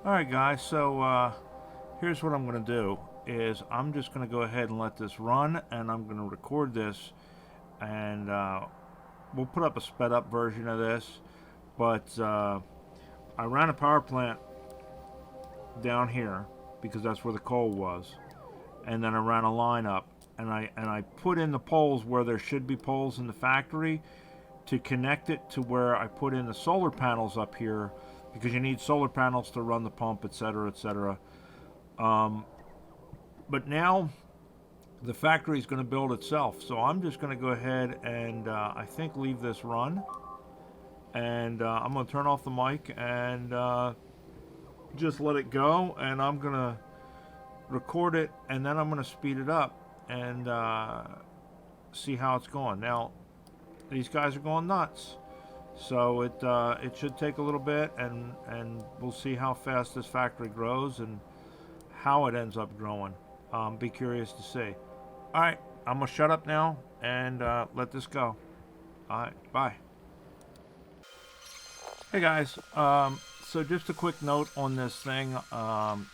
Alright guys, so here's what I'm going to do is I'm just going to go ahead and let this run, and I'm going to record this, and we'll put up a sped up version of this. But I ran a power plant down here because that's where the coal was, and then I ran a line up, and I put in the poles where there should be poles in the factory to connect it to where I put in the solar panels up here, because you need solar panels to run the pump, etc., etc. But now the factory is going to build itself, so I'm just going to go ahead and I think leave this run, and I'm going to turn off the mic and just let it go, and I'm going to record it, and then I'm going to speed it up and see how it's going. Now these guys are going nuts, so it should take a little bit, and we'll see how fast this factory grows and how it ends up growing. Be curious to see. Alright, I'm gonna shut up now and let this go. Alright, bye. Hey guys, so just a quick note on this thing.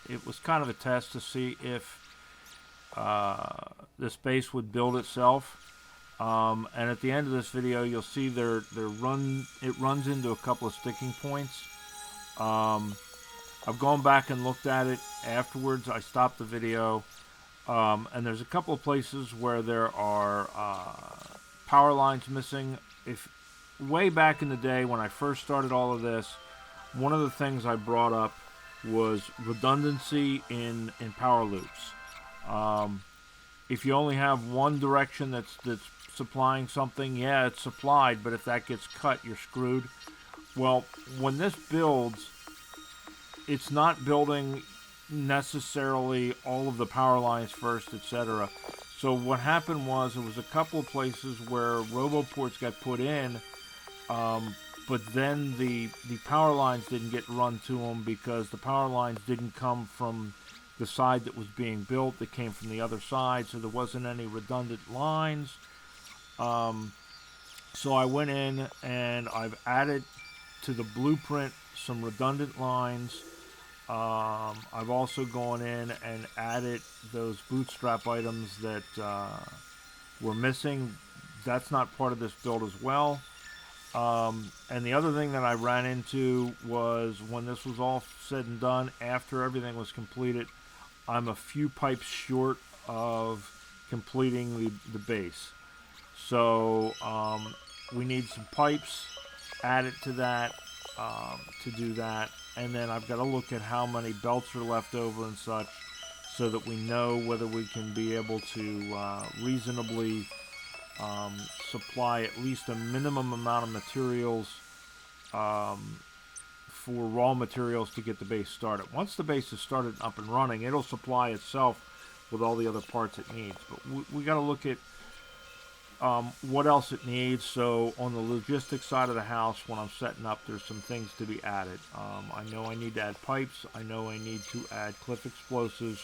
It was kind of a test to see if this base would build itself. And at the end of this video, you'll see it runs into a couple of sticking points. I've gone back and looked at it afterwards. I stopped the video, and there's a couple of places where there are power lines missing. Way back in the day when I first started all of this, one of the things I brought up was redundancy in power loops. If you only have one direction that's supplying something, yeah, it's supplied, but if that gets cut, you're screwed. Well, when this builds, it's not building necessarily all of the power lines first, etc. So what happened was, there was a couple of places where roboports got put in, but then the power lines didn't get run to them because the power lines didn't come from the side that was being built. They came from the other side, so there wasn't any redundant lines. So I went in and I've added to the blueprint some redundant lines. I've also gone in and added those bootstrap items that were missing. That's not part of this build as well. And the other thing that I ran into was, when this was all said and done, after everything was completed, I'm a few pipes short of completing the base. So we need some pipes added to that to do that. And then I've got to look at how many belts are left over and such, so that we know whether we can be able to reasonably supply at least a minimum amount of materials for raw materials to get the base started. Once the base is started up and running, it'll supply itself with all the other parts it needs. But we got to look at what else it needs. So on the logistics side of the house, when I'm setting up, there's some things to be added. I know I need to add pipes. I know I need to add cliff explosives,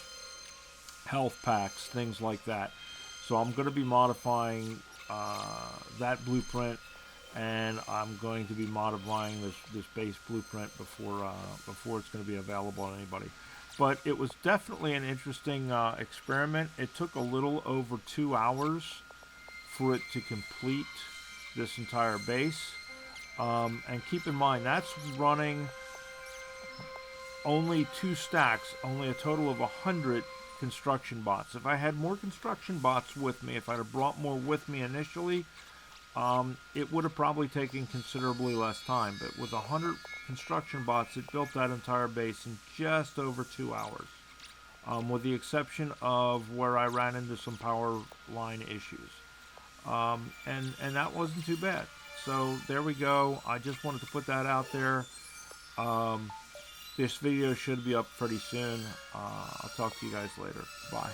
health packs, things like that. So I'm going to be modifying that blueprint, and I'm going to be modifying this base blueprint before it's going to be available to anybody. But it was definitely an interesting experiment. It took a little over 2 hours for it to complete this entire base. And keep in mind, that's running only 2 stacks, only a total of 100 construction bots. If I had more construction bots with me, if I'd have brought more with me initially, it would have probably taken considerably less time. But with 100 construction bots, it built that entire base in just over 2 hours, with the exception of where I ran into some power line issues. And that wasn't too bad. So there we go. I just wanted to put that out there. This video should be up pretty soon. I'll talk to you guys later. Bye.